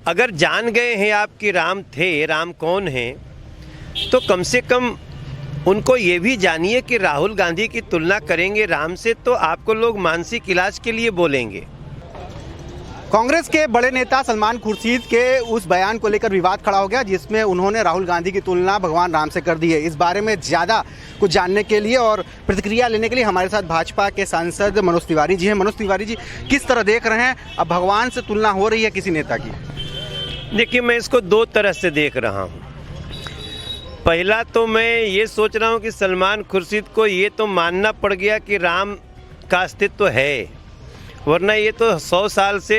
अगर जान गए हैं आप कि राम थे, राम कौन हैं, तो कम से कम उनको ये भी जानिए कि राहुल गांधी की तुलना करेंगे राम से तो आपको लोग मानसिक इलाज के लिए बोलेंगे। कांग्रेस के बड़े नेता सलमान खुर्शीद के उस बयान को लेकर विवाद खड़ा हो गया जिसमें उन्होंने राहुल गांधी की तुलना भगवान राम से कर दी है। इस बारे में ज़्यादा कुछ जानने के लिए और प्रतिक्रिया लेने के लिए हमारे साथ भाजपा के सांसद मनोज तिवारी जी हैं। मनोज तिवारी जी, किस तरह देख रहे हैं, अब भगवान से तुलना हो रही है किसी नेता की? देखिए, मैं इसको दो तरह से देख रहा हूँ। पहला तो मैं ये सोच रहा हूँ कि सलमान खुर्शीद को ये तो मानना पड़ गया कि राम का अस्तित्व है, वरना ये तो 100 साल से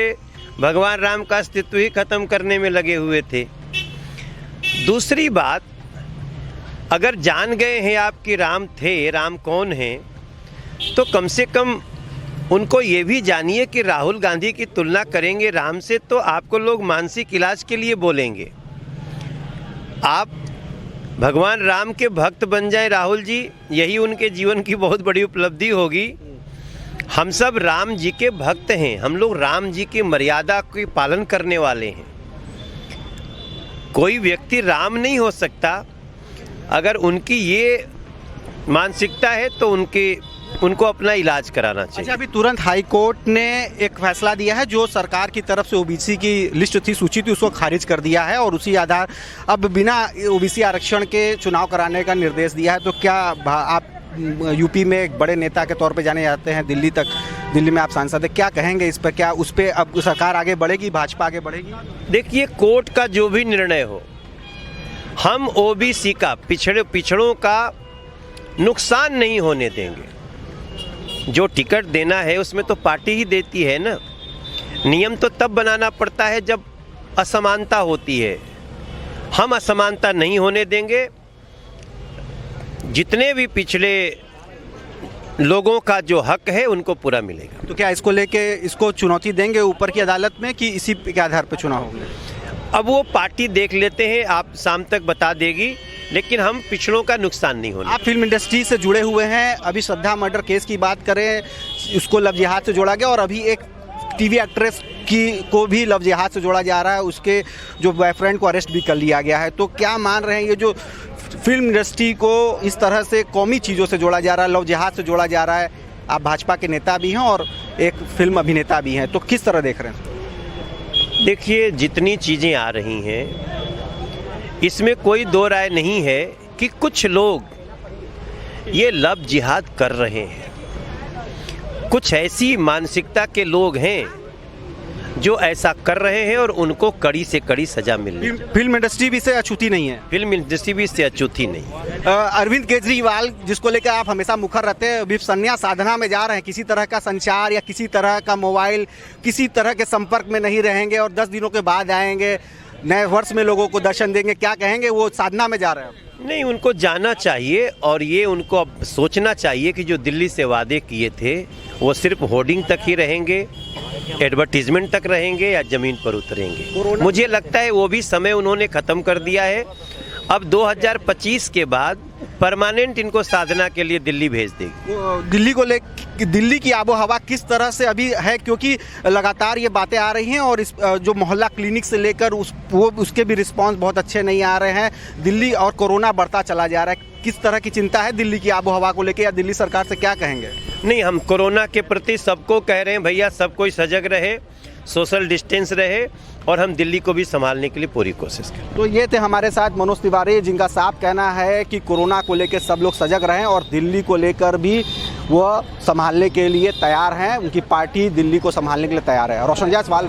भगवान राम का अस्तित्व ही खत्म करने में लगे हुए थे। दूसरी बात, अगर जान गए हैं आप कि राम थे, राम कौन हैं, तो कम से कम उनको ये भी जानिए कि राहुल गांधी की तुलना करेंगे राम से तो आपको लोग मानसिक इलाज के लिए बोलेंगे। आप भगवान राम के भक्त बन जाएं राहुल जी, यही उनके जीवन की बहुत बड़ी उपलब्धि होगी। हम सब राम जी के भक्त हैं, हम लोग राम जी की मर्यादा के पालन करने वाले हैं। कोई व्यक्ति राम नहीं हो सकता। अगर उनकी ये मानसिकता है तो उनको अपना इलाज कराना चाहिए। अच्छा, अभी तुरंत हाई कोर्ट ने एक फैसला दिया है जो सरकार की तरफ से ओबीसी की लिस्ट थी, सूची थी, उसको खारिज कर दिया है और उसी आधार अब बिना ओबीसी आरक्षण के चुनाव कराने का निर्देश दिया है। तो क्या आप यूपी में एक बड़े नेता के तौर पे जाने जाते हैं, दिल्ली में आप सांसद हैं, क्या कहेंगे इस पर? क्या उस पर अब सरकार आगे बढ़ेगी, भाजपा आगे बढ़ेगी? देखिए, कोर्ट का जो भी निर्णय हो, हम ओबीसी का पिछड़ों का नुकसान नहीं होने देंगे। जो टिकट देना है उसमें तो पार्टी ही देती है ना। नियम तो तब बनाना पड़ता है जब असमानता होती है। हम असमानता नहीं होने देंगे। जितने भी पिछड़े लोगों का जो हक है उनको पूरा मिलेगा। तो क्या इसको लेके इसको चुनौती देंगे ऊपर की अदालत में कि इसी के आधार पर चुनाव होगा? अब वो पार्टी देख लेते हैं, आप शाम तक बता देगी, लेकिन हम पिछड़ों का नुकसान नहीं होना। आप फिल्म इंडस्ट्री से जुड़े हुए हैं। अभी श्रद्धा मर्डर केस की बात करें, उसको लव जिहाद से जोड़ा गया और अभी एक टीवी एक्ट्रेस को भी लव जिहाद से जोड़ा जा रहा है। उसके जो बॉयफ्रेंड को अरेस्ट भी कर लिया गया है। तो क्या मान रहे हैं, ये जो फिल्म इंडस्ट्री को इस तरह से कौमी चीज़ों से जोड़ा जा रहा है, लव जिहाद से जोड़ा जा रहा है? आप भाजपा के नेता भी हैं और एक फिल्म अभिनेता भी हैं, तो किस तरह देख रहे हैं? देखिए, जितनी चीज़ें आ रही हैं इसमें कोई दो राय नहीं है कि कुछ लोग ये लव जिहाद कर रहे हैं। कुछ ऐसी मानसिकता के लोग हैं जो ऐसा कर रहे हैं और उनको कड़ी से कड़ी सजा मिलनी चाहिए। फिल्म इंडस्ट्री भी इससे अछूती नहीं है। फिल्म इंडस्ट्री भी इससे अछूती नहीं। अरविंद केजरीवाल, जिसको लेकर आप हमेशा मुखर रहते हैं, अभी संन्यास साधना में जा रहे हैं। किसी तरह का संचार या किसी तरह का मोबाइल, किसी तरह के संपर्क में नहीं रहेंगे और 10 दिनों के बाद आएंगे, नए वर्ष में लोगों को दर्शन देंगे। क्या कहेंगे, वो साधना में जा रहे हैं? नहीं, उनको जाना चाहिए और ये उनको अब सोचना चाहिए कि जो दिल्ली से वादे किए थे वो सिर्फ होर्डिंग तक ही रहेंगे, एडवर्टीजमेंट तक रहेंगे या ज़मीन पर उतरेंगे। मुझे लगता है वो भी समय उन्होंने ख़त्म कर दिया है। अब 2025 के बाद परमानेंट इनको साधना के लिए दिल्ली भेज देगी। दिल्ली की आबो हवा किस तरह से अभी है, क्योंकि लगातार ये बातें आ रही हैं और इस जो मोहल्ला क्लिनिक से लेकर उसके भी रिस्पांस बहुत अच्छे नहीं आ रहे हैं। दिल्ली और कोरोना बढ़ता चला जा रहा है। किस तरह की चिंता है दिल्ली की आबो हवा को लेकर, या दिल्ली सरकार से क्या कहेंगे? नहीं, हम कोरोना के प्रति सबको कह रहे हैं, भैया सब कोई सजग रहे, सोशल डिस्टेंस रहे और हम दिल्ली को भी संभालने के लिए पूरी कोशिश करें। तो ये थे हमारे साथ मनोज तिवारी, जिनका साफ कहना है कि कोरोना को लेकर सब लोग सजग रहें और दिल्ली को लेकर भी वो संभालने के लिए तैयार हैं। उनकी पार्टी दिल्ली को संभालने के लिए तैयार है। रोशन जायसवाल।